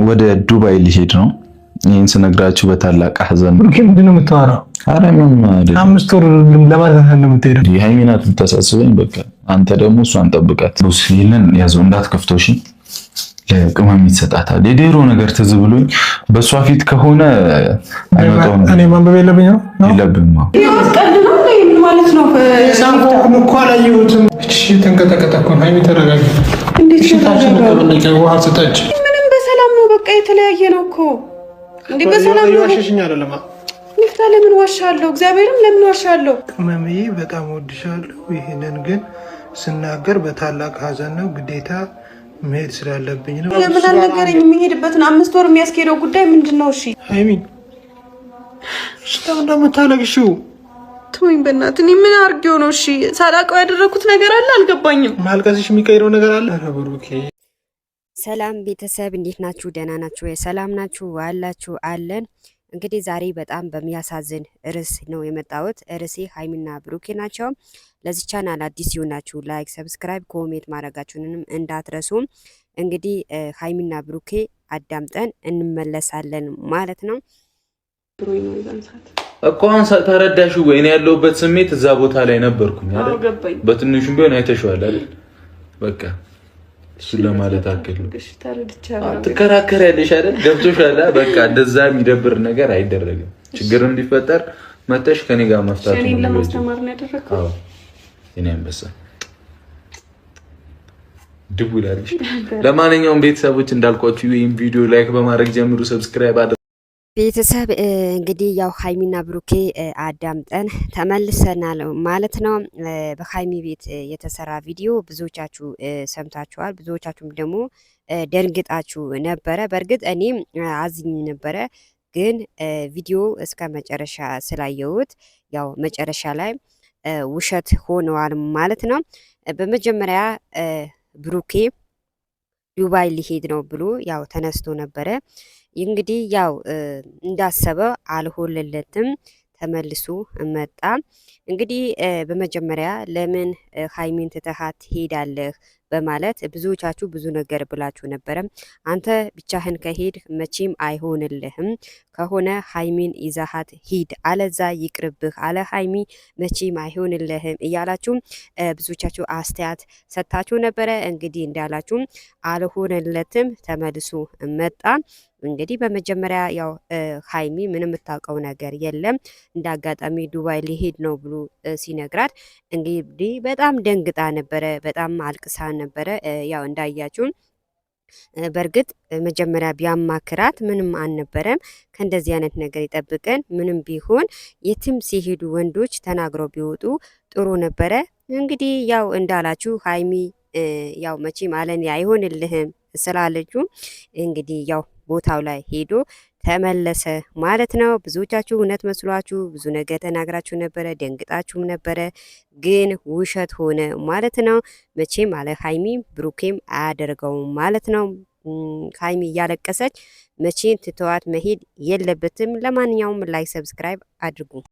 ወደ ዱባይ ሊሄድ ነው። ይህን ስነግራችሁ በታላቅ ሐዘን ነው። ምንድን ነው የምታወራው? ኧረ ምንም አይደለም። 5 ወር ለማለት ነው የምትሄደው። ሃይሚና ተሳስበኝ። በቃ አንተ ደግሞ እሷን ጠብቃት። ይሄንን ያዘው እንዳትከፍተው እሺ። ለቅመም ይሰጣታል። የድሮ ነገር ትዝ ብሎኝ በእሷ ፊት ከሆነ አይመጣውም። እኔ ማንበብ የለብኝም የለብኝም ማለት ነው። ሳንቆም እኮ አላየሁትም። እሺ ተንቀጠቀጠ እኮ ሃይሚ ተረጋጊ። እንዴት ውሃ ስጠጭ። ምንም በሰላም ነው። በቃ የተለያየ ነው እኮ እንዴ በሰላም ነው። ዋሽሽኝ አይደለም ንፍታ። ለምን ዋሻለሁ? እግዚአብሔርም ለምን ዋሻለሁ? ቅመምዬ በጣም ወድሻለሁ። ይሄንን ግን ስናገር በታላቅ ሐዘን ነው። ግዴታ መሄድ ስላለብኝ ነው። ለምን አልነገረኝ? የሚሄድበትን 5 ወር የሚያስኬደው ጉዳይ ምንድነው? እሺ ሃይሚ ሽታው እንደምታለቅሽው ትወኝ በእናትህ። እኔ ምን አድርጌው ነው? እሺ ሳላውቀው ያደረኩት ነገር አለ? አልገባኝም። ማልቀስሽ የሚቀይረው ነገር አለ? ኧረ ብሩኬ። ሰላም ቤተሰብ እንዴት ናችሁ? ደህና ናችሁ? ሰላም ናችሁ? አላችሁ? አለን። እንግዲህ ዛሬ በጣም በሚያሳዝን ርዕስ ነው የመጣሁት። ርዕሴ ሃይሚና ብሩኬ ናቸው። ለዚህ ቻናል አዲስ ይሆናችሁ ላይክ፣ ሰብስክራይብ፣ ኮሜንት ማድረጋችሁንም እንዳትረሱ። እንግዲህ ሃይሚና ብሩኬ አዳምጠን እንመለሳለን ማለት ነው። እኮ አሁን ተረዳሽው ወይ? እኔ ያለሁበት ስሜት እዛ ቦታ ላይ ነበርኩኝ አይደል? በትንሹም ቢሆን አይተሽዋል አይደል? በቃ እሱ ለማለት አክል ትከራከሪያለሽ አይደል? ገብቶሻል? በቃ እንደዛ የሚደብር ነገር አይደረግም። ችግር እንዲፈጠር መተሽ ከኔ ጋር መፍታት ነው። እኔን ለማስተማር ነው ያደረከው? አዎ እኔ አንበሳ ድቡላልሽ። ለማንኛውም ቤተሰቦች እንዳልኳችሁ ይሄን ቪዲዮ ላይክ በማድረግ ጀምሩ፣ ሰብስክራይብ ቤተሰብ እንግዲህ ያው ሃይሚና ብሩኬ አዳምጠን ተመልሰናል ማለት ነው። በሃይሚ ቤት የተሰራ ቪዲዮ ብዙዎቻችሁ ሰምታችኋል። ብዙዎቻችሁም ደግሞ ደንግጣችሁ ነበረ። በእርግጥ እኔም አዝኝ ነበረ፣ ግን ቪዲዮ እስከ መጨረሻ ስላየሁት ያው መጨረሻ ላይ ውሸት ሆነዋል ማለት ነው። በመጀመሪያ ብሩኬ ዱባይ ሊሄድ ነው ብሎ ያው ተነስቶ ነበረ። እንግዲህ ያው እንዳሰበ አልሆነለትም፣ ተመልሶ መጣ። እንግዲህ በመጀመሪያ ለምን ሃይሚን ትተሃት ትሄዳለህ በማለት ብዙዎቻችሁ ብዙ ነገር ብላችሁ ነበረ። አንተ ብቻህን ከሄድ መቼም አይሆንልህም፣ ከሆነ ሃይሚን ይዛሃት ሂድ፣ አለዛ ይቅርብህ፣ አለ ሃይሚ መቼም አይሆንልህም እያላችሁ ብዙዎቻችሁ አስተያየት ሰጥታችሁ ነበረ። እንግዲህ እንዳላችሁ አልሆነለትም፣ ተመልሶ መጣ። እንግዲህ በመጀመሪያ ያው ሃይሚ ምንም የምታውቀው ነገር የለም። እንደ አጋጣሚ ዱባይ ሊሄድ ነው ብሎ ሲነግራት እንግዲህ በጣም ደንግጣ ነበረ፣ በጣም አልቅሳ ነበረ። ያው እንዳያችሁ በእርግጥ መጀመሪያ ቢያማክራት ምንም አልነበረም። ከእንደዚህ አይነት ነገር ይጠብቀን። ምንም ቢሆን የትም ሲሄዱ ወንዶች ተናግረው ቢወጡ ጥሩ ነበረ። እንግዲህ ያው እንዳላችሁ ሃይሚ ያው መቼም አለኔ አይሆንልህም ስላለችው እንግዲህ ያው ቦታው ላይ ሄዶ ተመለሰ ማለት ነው። ብዙዎቻችሁ እውነት መስሏችሁ ብዙ ነገር ተናግራችሁ ነበረ፣ ደንግጣችሁም ነበረ፣ ግን ውሸት ሆነ ማለት ነው። መቼም አለ ሃይሚ ብሩኬም አያደርገውም ማለት ነው። ሃይሚ እያለቀሰች መቼም ትተዋት መሄድ የለበትም። ለማንኛውም ላይክ ሰብስክራይብ አድርጉ።